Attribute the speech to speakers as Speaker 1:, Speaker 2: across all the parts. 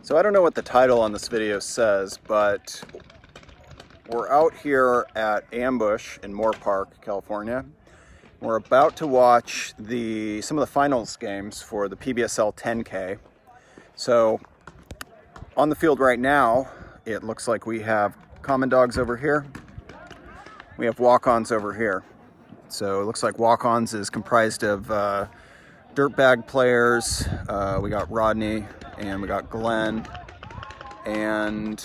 Speaker 1: So I don't know what the title on this video says, but we're out here at Ambush in Moore Park, California. We're about to watch some of the finals games for the PBSL 10K. So on the field right now, it looks like we have Kamandags over here. We have WalkOns over here. So it looks like WalkOns is comprised of dirtbag players. We got Rodney and we got Glenn and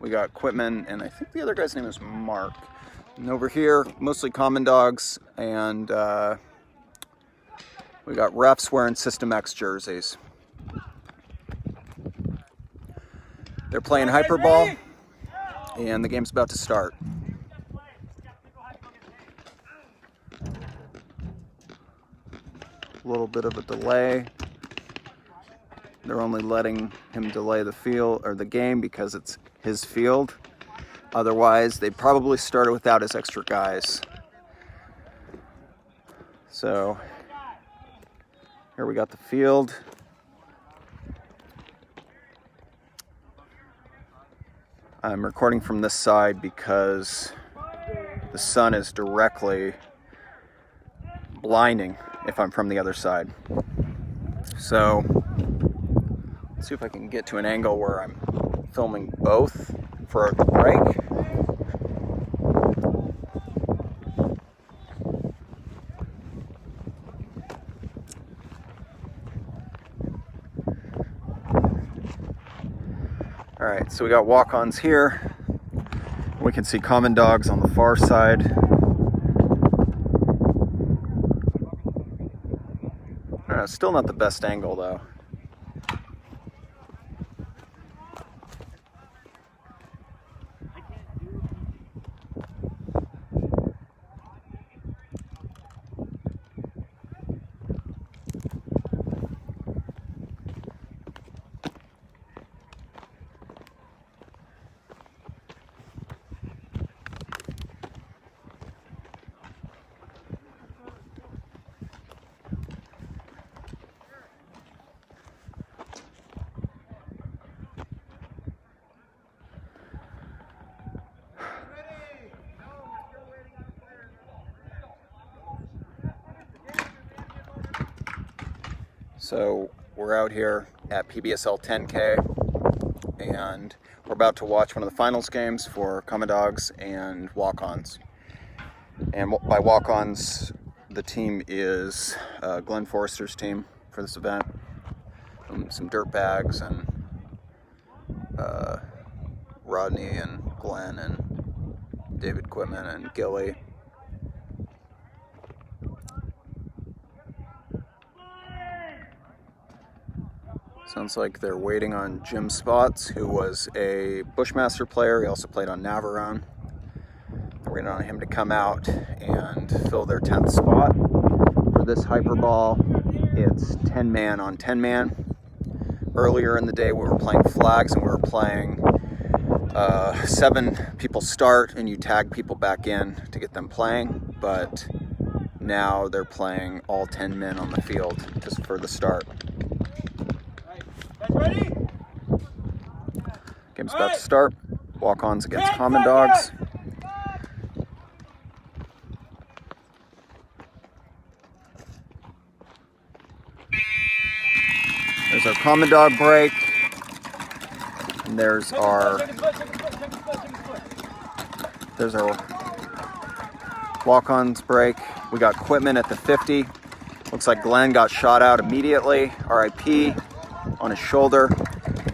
Speaker 1: we got Quitman, and I think the other guy's name is Mark. And over here, mostly Kamandags, and we got refs wearing System X jerseys. They're playing Hyperball, and the game's about to start. A little bit of a delay. They're only letting him delay the field or the game because it's his field. Otherwise, they probably started without his extra guys. So here we got the field. I'm recording from this side because the sun is directly blinding if I'm from the other side. So let's see if I can get to an angle where I'm filming both for the break. All right, so we got WalkOns here. We can see Kamandags on the far side. Still not the best angle though. So we're out here at PBSL 10K, and we're about to watch one of the finals games for Kamandags and WalkOns. And by WalkOns, the team is Glenn Forrester's team for this event. Some dirtbags and Rodney and Glenn and David Quitman and Gilly. Sounds like they're waiting on Jim Spots, who was a Bushmaster player. He also played on Navarone. They're waiting on him to come out and fill their 10th spot. For this Hyperball, it's 10-man on 10-man. Earlier in the day, we were playing flags, and we were playing 7 people start, and you tag people back in to get them playing. But now they're playing all 10 men on the field just for the start.
Speaker 2: Ready?
Speaker 1: Game's about to start. WalkOns against Kamandags. There's our Kamandag break. And there's our WalkOns break. We got Quitman at the 50. Looks like Glenn got shot out immediately. RIP. On his shoulder.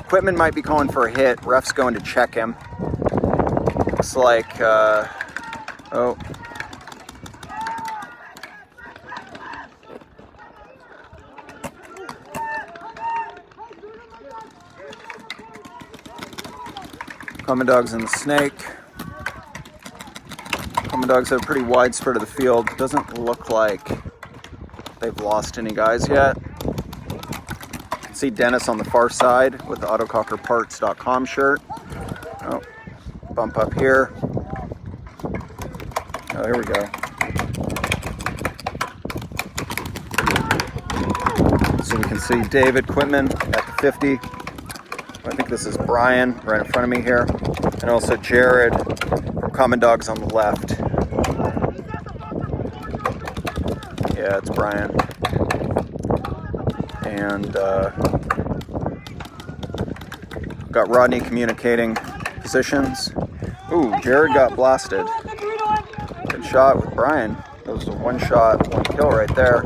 Speaker 1: Quitman might be calling for a hit. Ref's going to check him. Looks like, oh. Kamandags and the snake. Kamandags have a pretty wide spread of the field. Doesn't look like they've lost any guys yet. See Dennis on the far side with the AutoCockerParts.com shirt. Oh, bump up here. Oh, here we go. So we can see David Quitman at the 50. I think this is Brian right in front of me here, and also Jared from Kamandags on the left. Yeah, it's Brian. And got Rodney communicating positions. Ooh, Jared got blasted. Good shot with Brian. That was a one shot, one kill right there.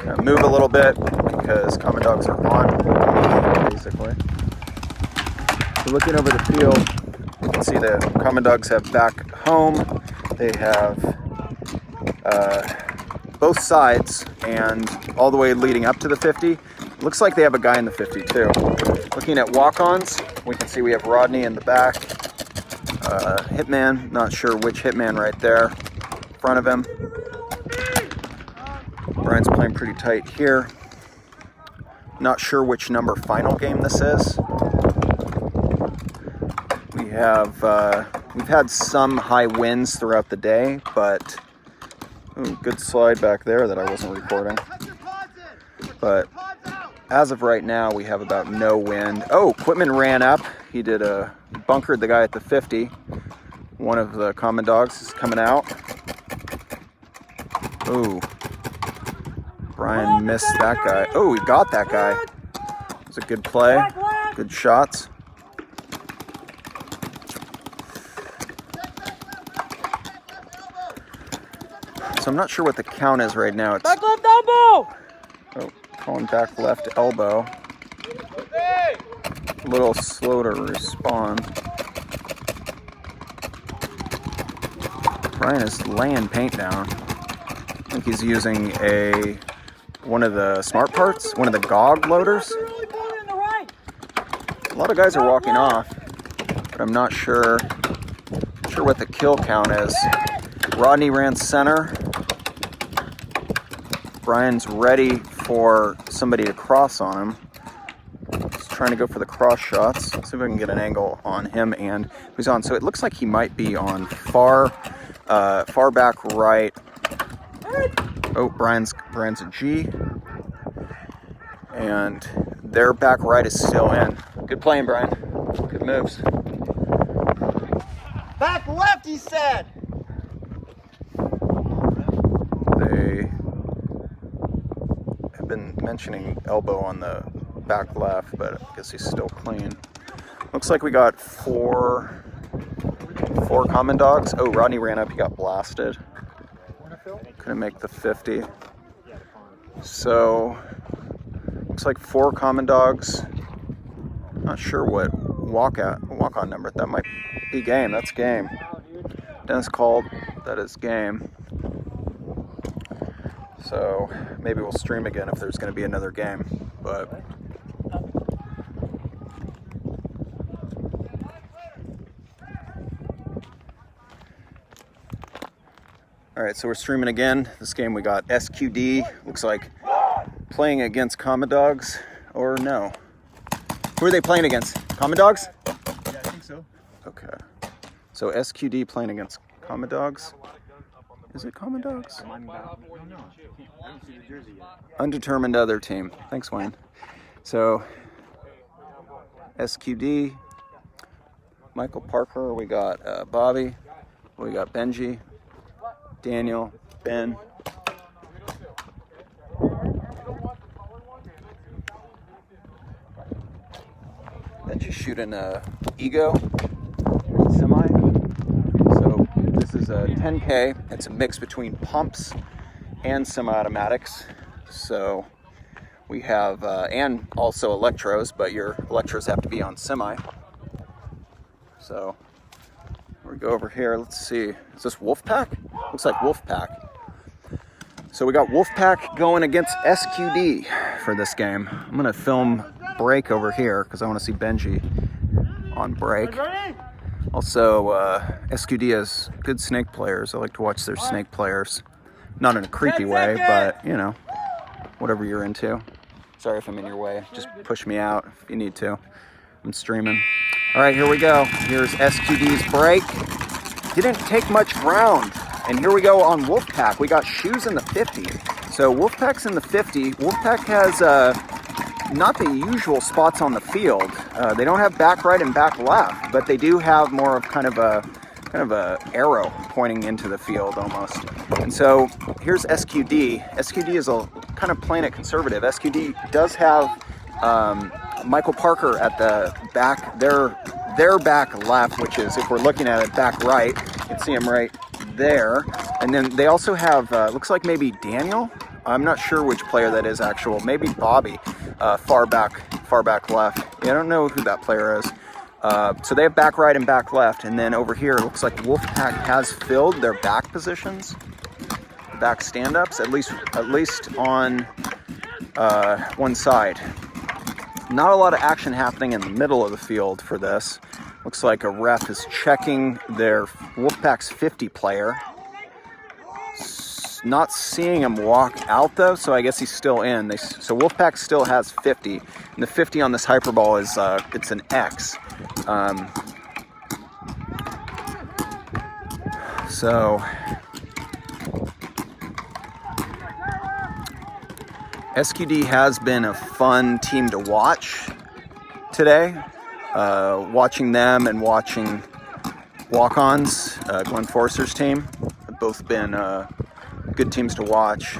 Speaker 1: Gonna move a little bit because Kamandags are on, basically. So looking over the field, you can see that Kamandags have back home. They have both sides and all the way leading up to the 50. Looks like they have a guy in the 50 too. Looking at walk-ons, we can see we have Rodney in the back. Hitman, not sure which Hitman right there in front of him. Brian's playing pretty tight here. Not sure which number final game this is. We've had some high winds throughout the day, but ooh, good slide back there that I wasn't recording. But as of right now, we have about no wind. Oh, Quitman ran up. He bunkered the guy at the 50. One of the Kamandags is coming out. Ooh. Brian missed that guy. Oh, he got that guy. It was a good play. Good shots. So I'm not sure what the count is right now. It's
Speaker 2: back left elbow!
Speaker 1: Oh, calling back left elbow. A little slow to respond. Brian is laying paint down. I think he's using one of the smart parts, one of the GOG loaders. A lot of guys are walking off, but I'm not sure what the kill count is. Rodney ran center. Brian's ready for somebody to cross on him. He's trying to go for the cross shots. Let's see if I can get an angle on him and who's on. So it looks like he might be on far back right. Oh, Brian's a G. And their back right is still in. Good playing, Brian. Good moves.
Speaker 2: Back left, he said.
Speaker 1: They have been mentioning elbow on the back left, but I guess he's still clean. Looks like we got four Kamandags. Oh, Rodney ran up, he got blasted. Couldn't make the 50. So, looks like 4 Kamandags. Not sure what walk-on number. That might be game. That's game. Dennis called. That is game. So, maybe we'll stream again if there's going to be another game. But alright, so we're streaming again. This game we got SQD, looks like playing against Kamandags, or no. Who are they playing against? Kamandags?
Speaker 3: Yeah, I think so.
Speaker 1: Okay. So SQD playing against Kamandags. Is it Kamandags? Undetermined other team. Thanks, Wayne. So SQD, Michael Parker, we got Bobby, we got Benji, Daniel, Ben. Benji's shooting a Ego semi. So this is a 10K. It's a mix between pumps and semi-automatics. So we have, and also electros, but your electros have to be on semi. So we go over here, let's see. Is this Wolfpack? Looks like Wolfpack. So we got Wolfpack going against SQD for this game. I'm gonna film break over here because I want to see Benji on break. Also, SQD has good snake players. I like to watch their snake players. Not in a creepy way, but you know, whatever you're into. Sorry if I'm in your way. Just push me out if you need to. I'm streaming. All right, here we go. Here's SQD's break. Didn't take much ground. And here we go on Wolfpack. We got shoes in the 50. So Wolfpack's in the 50. Wolfpack has not the usual spots on the field. They don't have back right and back left, but they do have more of kind of a arrow pointing into the field almost. And so here's SQD. SQD is kind of playing it conservative. SQD does have Michael Parker at the back, their back left, which is, if we're looking at it, back right. You can see him right there. And then they also have, looks like maybe Daniel. I'm not sure which player that is actual. Maybe Bobby, far back left. Yeah, I don't know who that player is. So they have back right and back left, and then over here it looks like Wolfpack has filled their back positions, back stand-ups, at least on one side. Not a lot of action happening in the middle of the field for this. Looks like a ref is checking their Wolfpack's 50 player. Not seeing him walk out though, so I guess he's still in. So Wolfpack still has 50, and the 50 on this hyperball is it's an X. So SQD has been a fun team to watch today. Watching them and watching WalkOns, Glenn Forster's team, have both been good teams to watch.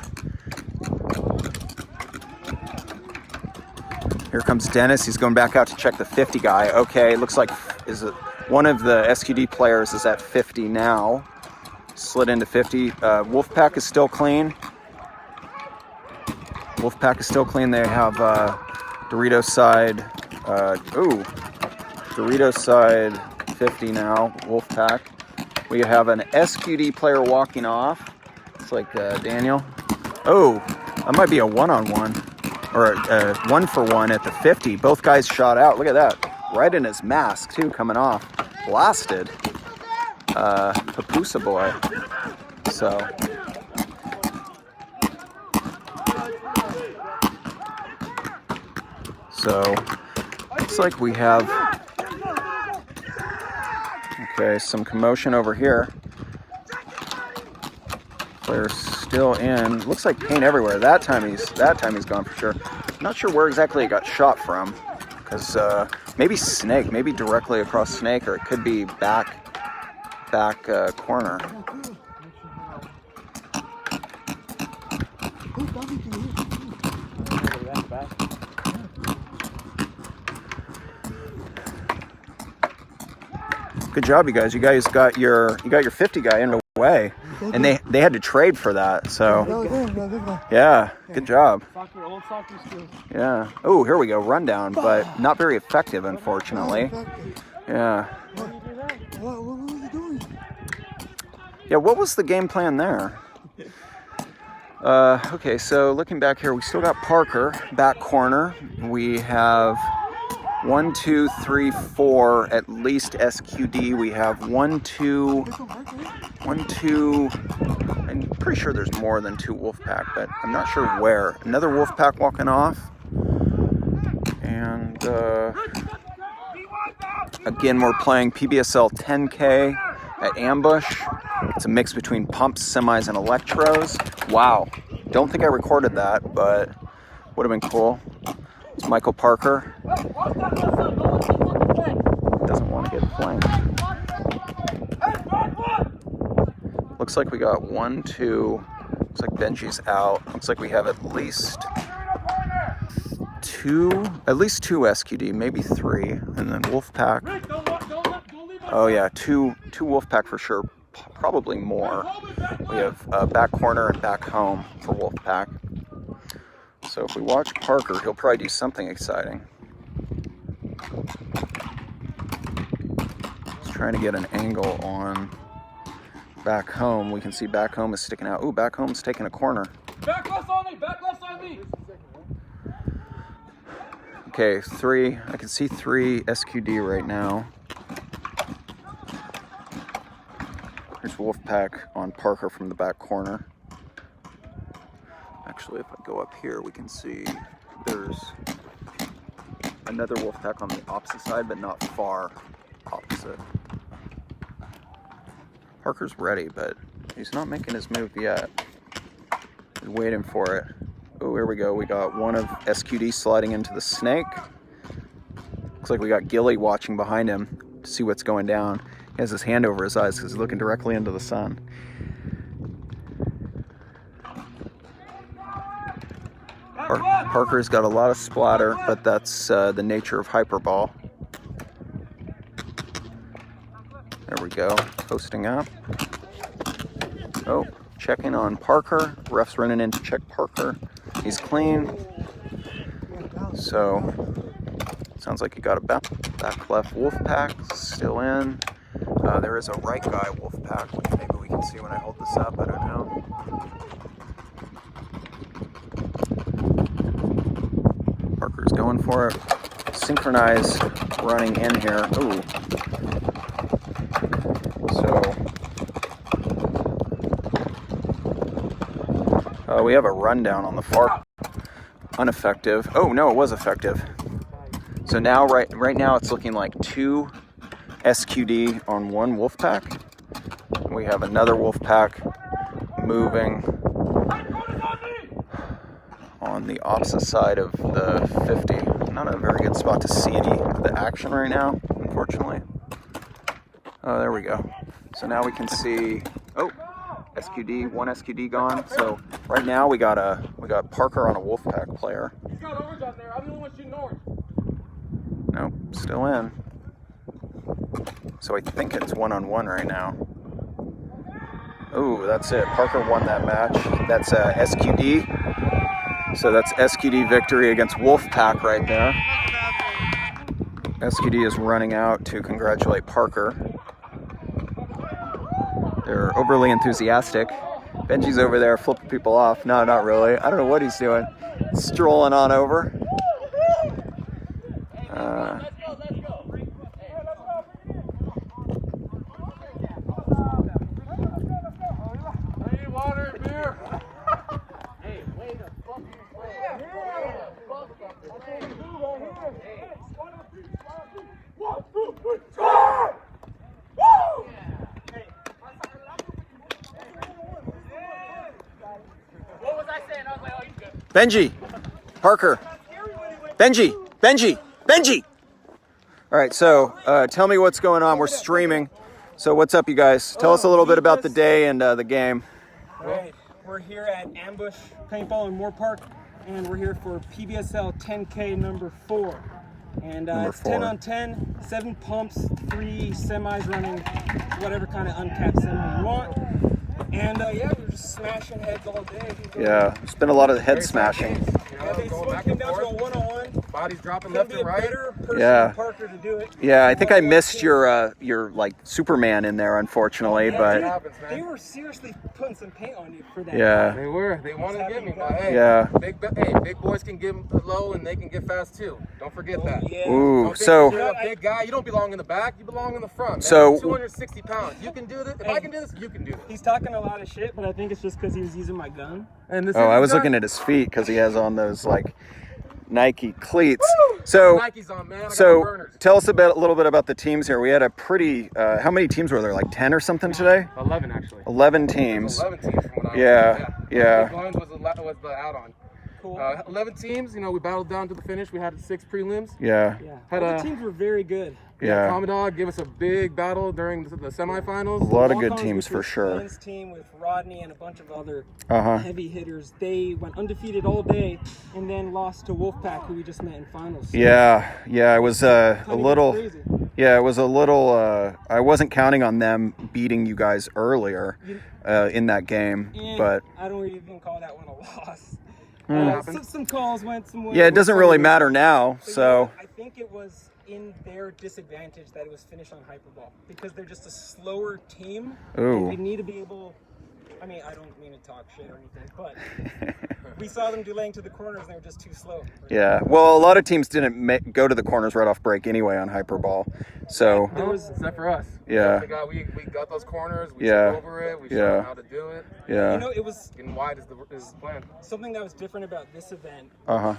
Speaker 1: Here comes Dennis. He's going back out to check the 50 guy. Okay, it looks like one of the SQD players is at 50 now. Slid into 50. Wolfpack is still clean. Wolfpack is still clean. They have Doritos side. Doritos side 50 now. Wolfpack. We have an SQD player walking off. It's like Daniel. Oh, that might be a one-on-one or a one-for-one at the 50. Both guys shot out. Look at that. Right in his mask too, coming off. Blasted. Papusa boy. So. Looks like we have, okay, some commotion over here. Player's still in. Looks like paint everywhere. That time he's gone for sure. Not sure where exactly he got shot from, because maybe Snake, maybe directly across Snake, or it could be back corner. Good job, you guys. You guys got your 50 guy in the way, and they had to trade for that. So yeah, good job. Yeah. Oh, here we go. Rundown, but not very effective, unfortunately. Yeah.
Speaker 2: What were you doing?
Speaker 1: Yeah. What was the game plan there? Okay, so looking back here, we still got Parker back corner. We have 1, 2, 3, 4, at least SQD. We have 1, 2. I'm pretty sure there's more than 2 Wolfpack, but I'm not sure where. Another Wolfpack walking off. And again, we're playing PBSL 10K at Ambush. It's a mix between pumps, semis, and electros. Wow. Don't think I recorded that, but would have been cool. It's Michael Parker. Doesn't want to get flanked. Looks like we got 1, 2. Looks like Benji's out. Looks like we have at least 2 SQD, maybe 3, and then Wolfpack. Oh yeah, 2 Wolfpack for sure. Probably more. We have back corner and back home for Wolfpack. So if we watch Parker, he'll probably do something exciting. Just trying to get an angle on back home. We can see back home is sticking out. Ooh, back home's taking a corner.
Speaker 2: Back left on me! Back left on me!
Speaker 1: Okay, 3. I can see 3 SQD right now. Here's Wolfpack on Parker from the back corner. Actually, if I go up here, we can see there's another Wolfpack on the opposite side, but not far opposite. Parker's ready, but he's not making his move yet. He's waiting for it. Oh, here we go. We got one of SQD sliding into the snake. Looks like we got Gilly watching behind him to see what's going down. He has his hand over his eyes because he's looking directly into the sun. Parker's got a lot of splatter, but that's the nature of hyperball. There we go, posting up. Oh, checking on Parker. Ref's running in to check Parker. He's clean. So, sounds like he got a back left Wolfpack, still in. There is a right guy Wolfpack, which maybe we can see when I hold this up, I don't know. Parker's going for it. Synchronized running in here. Ooh. So we have a rundown on the far. Ineffective. Oh no, it was effective. So now right now it's looking like 2 SQD on 1 Wolfpack. We have another Wolfpack moving on the opposite side of the 50. Not a very good spot to see any of the action right now, unfortunately. Oh, there we go. So now we can see, oh, SQD, 1 SQD gone. So right now we got Parker on a Wolfpack player.
Speaker 2: He's got orange out there. I'm the only one shooting orange.
Speaker 1: Nope, still in. So I think it's 1-on-1 right now. Oh, that's it. Parker won that match. That's SQD. So that's SQD victory against Wolfpack right there. SQD is running out to congratulate Parker. They're overly enthusiastic. Benji's over there flipping people off. No, not really. I don't know what he's doing. Strolling on over. Benji, Parker, Benji. All right, so tell me what's going on. We're streaming. So what's up, you guys? Tell us a little bit about the day and the game.
Speaker 3: All right, we're here at Ambush Paintball in Moore Park, and we're here for PBSL 10K number 4. And it's 10 on 10, 7 pumps, 3 semis running, whatever kind of uncapped semi you want. And yeah, we're just smashing heads all day.
Speaker 1: Yeah, it's been a lot of head smashing.
Speaker 3: Yeah, they came down to a 1-on-1.
Speaker 4: Bodies dropping left and right.
Speaker 1: Yeah.
Speaker 3: Parker to do it.
Speaker 1: Yeah, I think I missed your like Superman in there, unfortunately, but
Speaker 3: They were seriously putting some paint on you for that.
Speaker 1: yeah.
Speaker 4: They were. They wanted to get me, but hey,
Speaker 1: Yeah.
Speaker 4: big boys can get low and they can get fast too. Don't forget that.
Speaker 3: Yeah.
Speaker 1: Ooh,
Speaker 4: Don't think
Speaker 1: so
Speaker 4: you're a big guy. You don't belong in the back. You belong in the front. Man.
Speaker 1: So-
Speaker 4: 260 pounds. You can do this. If I can do this, you can do this.
Speaker 3: He's talking a lot of shit, but I think it's just because he was using my gun.
Speaker 4: And this
Speaker 1: oh, I was looking at his feet because he has on those like Nike cleats. So
Speaker 4: Nike's on, man. I got the
Speaker 1: so
Speaker 4: burners.
Speaker 1: tell us a little bit about the teams here. We had a pretty how many teams were there? Like 10 or something today?
Speaker 4: 11 actually.
Speaker 1: 11 teams.
Speaker 4: 11 teams from what I
Speaker 1: Yeah.
Speaker 4: Big Guns was the add-on.
Speaker 3: Cool.
Speaker 4: 11 teams. You know, we battled down to the finish. We had 6 prelims.
Speaker 1: Yeah.
Speaker 3: Yeah.
Speaker 4: Had
Speaker 3: All the
Speaker 4: a-
Speaker 3: teams were very good.
Speaker 1: Yeah.
Speaker 4: Kamandag gave us a big battle during the semifinals.
Speaker 1: A lot of good
Speaker 3: WalkOns,
Speaker 1: teams
Speaker 3: which
Speaker 1: for
Speaker 3: was
Speaker 1: sure.
Speaker 3: Glenn's team with Rodney and a bunch of other
Speaker 1: Uh-huh.
Speaker 3: heavy hitters. They went undefeated all day and then lost to Wolfpack, who we just met in finals.
Speaker 1: Yeah. Yeah, it was a
Speaker 3: I mean,
Speaker 1: little
Speaker 3: it's crazy.
Speaker 1: Yeah, it was a little I wasn't counting on them beating you guys earlier in that game,
Speaker 3: And
Speaker 1: but
Speaker 3: I don't even call that one a loss.
Speaker 1: Hmm.
Speaker 3: Some calls went some way.
Speaker 1: yeah, it doesn't really matter now.
Speaker 3: But
Speaker 1: So
Speaker 3: I think it was in their disadvantage that it was finished on hyperball because they're just a slower team.
Speaker 1: Ooh.
Speaker 3: And we need to be able. I mean, I don't mean to talk shit or anything, but we saw them delaying to the corners and they were just too slow.
Speaker 1: yeah, well, a lot of teams didn't go to the corners right off break anyway on hyperball. So
Speaker 3: There was
Speaker 4: Except for us.
Speaker 1: Yeah.
Speaker 4: We got those corners. We
Speaker 1: Yeah.
Speaker 4: took over it. We
Speaker 1: Yeah.
Speaker 4: showed them how to do it.
Speaker 1: yeah.
Speaker 3: You know, it was
Speaker 4: Getting wide is the plan.
Speaker 3: something that was different about this event.
Speaker 1: Uh-huh.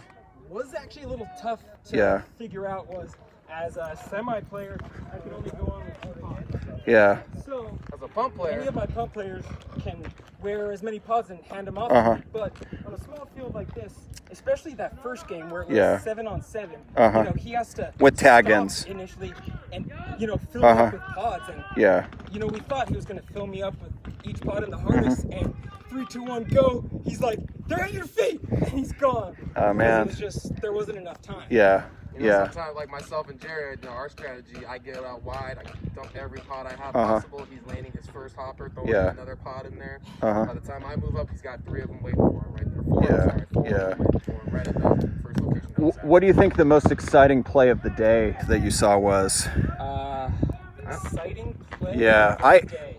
Speaker 3: Was actually a little tough to
Speaker 1: Yeah.
Speaker 3: figure out was as a semi player, I could only go on with one hand.
Speaker 1: Yeah.
Speaker 3: So
Speaker 4: As a pump player,
Speaker 3: any of my pump players can wear as many pods and hand them off. But on a small field like this, especially that first game where it was 7-on-7, you know, he has to
Speaker 1: with tag
Speaker 3: stop
Speaker 1: ins
Speaker 3: initially and, you know, fill me up with pods. And you know, we thought he was going to fill me up with each pod in the harness, and 3, 2, 1, go. He's like, they're at your feet, and he's gone.
Speaker 1: Oh man,
Speaker 3: it was just, there wasn't enough time.
Speaker 4: you know, sometimes like myself and Jared, you know, our strategy, I get out wide, I dump every pod I have possible. He's landing his first hopper, throwing another pod in there. By the time I move up, he's got 3 of them waiting for him right there. 4 waiting for him right at the first location.
Speaker 1: What do you think the most exciting play of the day that you saw was?
Speaker 3: Exciting play.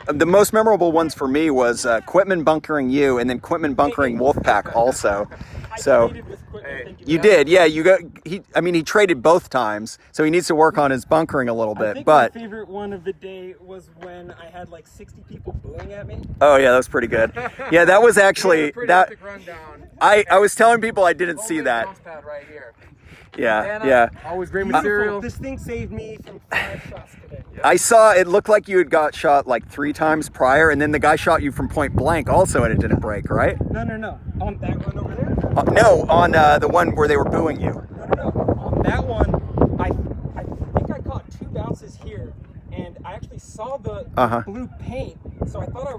Speaker 1: The most memorable ones for me was Quitman bunkering you, and then Quitman bunkering Wolfpack also. So you did, yeah. You got he traded both times, so he needs to work on his bunkering a little bit.
Speaker 3: I think
Speaker 1: but
Speaker 3: my favorite one of the day was when I had like 60 people booing at me.
Speaker 1: Oh yeah, that was pretty good. Yeah, that was actually that.
Speaker 4: Rundown.
Speaker 1: I was telling people I didn't see that.
Speaker 4: Right here.
Speaker 1: Yeah.
Speaker 4: Always great material.
Speaker 3: This thing saved me from 5 shots today.
Speaker 1: I saw it looked like you had got shot like 3 times prior, and then the guy shot you from point blank also, and it didn't break, right?
Speaker 3: No. On that one over there?
Speaker 1: No, on the one where they were booing you.
Speaker 3: No. On that one, I think I caught 2 bounces here, and I actually saw the blue paint, so I thought I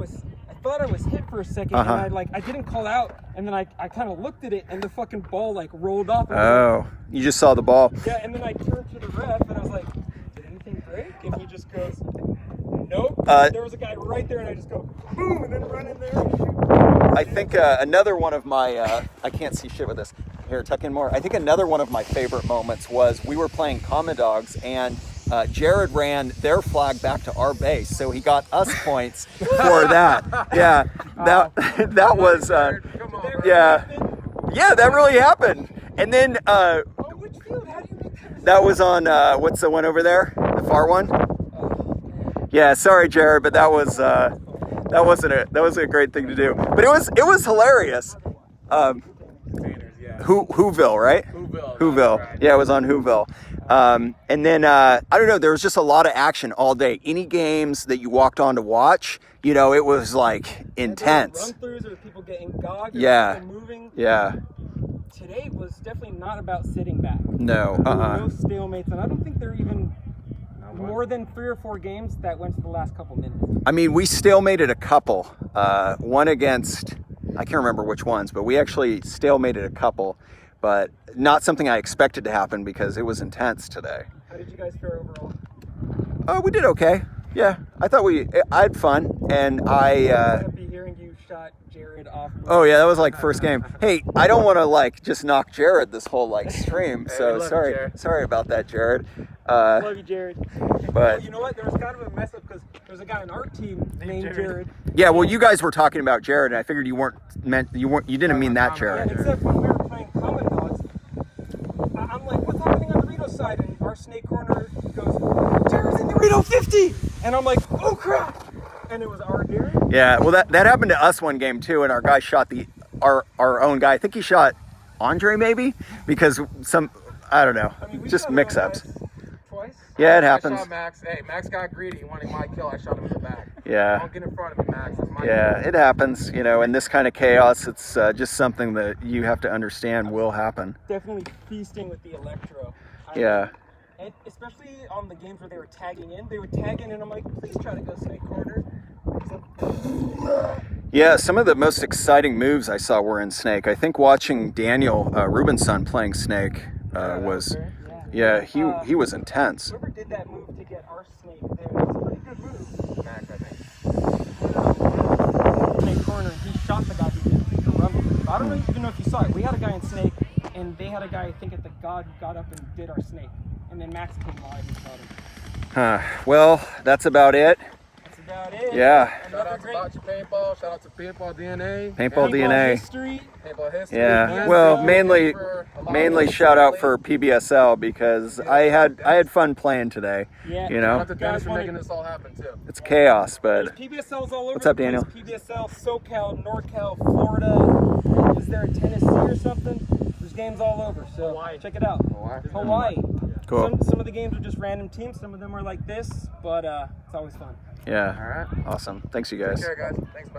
Speaker 3: was hit for a second, and I didn't call out, and then I kind of looked at it, and the fucking ball like rolled off.
Speaker 1: Oh, you just saw the ball.
Speaker 3: Yeah, and then I turned to the ref, and I was like, did anything break? And he just goes, nope. There was a guy right there, and I just go, boom, and then run in there and shoot.
Speaker 1: I think another one of my, I can't see shit with this. Here, tuck in more. I think another one of my favorite moments was we were playing Kamandags, and Jared ran their flag back to our base, so he got us points for that. Yeah, that was, yeah, that really happened. And then
Speaker 3: Which field? How do you make
Speaker 1: that was on what's the one over there, the far one? Yeah, sorry, Jared, but that was a great thing to do. But it was hilarious. Whoville, right? Whoville.
Speaker 4: Right.
Speaker 1: Yeah, it was on Whoville. And then, I don't know, there was just a lot of action all day. Any games that you walked on to watch, you know, it was like intense.
Speaker 3: Run-throughs or people getting gogged or people moving.
Speaker 1: Yeah.
Speaker 3: Today was definitely not about sitting back.
Speaker 1: No,
Speaker 3: No stalemates, and I don't think there are even more than 3 or 4 games that went to the last couple minutes.
Speaker 1: I mean, we stalemated a couple. One against, I can't remember which ones, but we actually stalemated a couple. But not something I expected to happen because it was intense today.
Speaker 3: How did you guys fare overall?
Speaker 1: We did okay. Yeah, I thought I had fun, and
Speaker 3: I'll be hearing you shot Jared off.
Speaker 1: Oh yeah, that was like first game. Hey, I don't want to like just knock Jared this whole like stream, so sorry about that, Jared.
Speaker 3: Love you, Jared.
Speaker 1: But
Speaker 3: well, you know what? There was kind of a mess up because there's a guy on our team named Jared.
Speaker 1: Yeah, well, you guys were talking about Jared, and I figured you didn't mean that Jared.
Speaker 3: Yeah, except when we were playing Kamandags, I'm like, what's happening on the Rito side? And our snake corner goes, Jared's in the Rito 50, and I'm like, oh crap! And it was our Jared.
Speaker 1: Yeah, well, that happened to us one game too, and our guy shot our own guy. I think he shot Andre maybe because I don't know, just mix-ups.
Speaker 3: Twice?
Speaker 1: Yeah, it happens.
Speaker 4: I shot Max. Hey, Max got greedy. He wanted my kill. I shot him in the back.
Speaker 1: Yeah.
Speaker 4: Don't get in front of me, Max. It's my
Speaker 1: kill. It happens. You know, in this kind of chaos, it's just something that you have to understand will happen.
Speaker 3: Definitely feasting with the electro.
Speaker 1: Yeah.
Speaker 3: And especially on the games where they were tagging in. They would tag in, and I'm like, please try to go snake corner.
Speaker 1: Yeah, some of the most exciting moves I saw were in Snake. I think watching Daniel Rubinson playing Snake was... Yeah, he was intense.
Speaker 3: Whoever did that move to get our snake there, it was a pretty good move.
Speaker 4: Max, I think.
Speaker 3: Snake corner, he shot the guy who did the rumble. I don't even know if you saw it. We had a guy in snake, and they had a guy, I think, at the God who got up and did our snake. And then Max came live and shot him.
Speaker 1: Well, that's about it.
Speaker 3: That's about it.
Speaker 1: Yeah.
Speaker 4: Shout out to BacciPaintball. Shout out to PaintballDNA.
Speaker 1: PaintballDNA.
Speaker 3: History.
Speaker 4: Paintball history.
Speaker 1: Yeah. Well, mainly shout out for PBSL because I had fun playing today.
Speaker 3: Yeah.
Speaker 1: You
Speaker 4: Shout
Speaker 1: know.
Speaker 4: out to Dennis for making this all happen too.
Speaker 1: It's chaos, but
Speaker 3: PBSL's all over.
Speaker 1: What's up, Daniel?
Speaker 3: PBSL, SoCal, NorCal, Florida. Is there a Tennessee or something? There's games all over. So check it out. Hawaii.
Speaker 1: Cool.
Speaker 3: Some of the games are just random teams. Some of them are like this, but it's always fun.
Speaker 1: Yeah.
Speaker 4: All right.
Speaker 1: Awesome. Thanks, you guys.
Speaker 4: Take care, guys. Thanks, bye.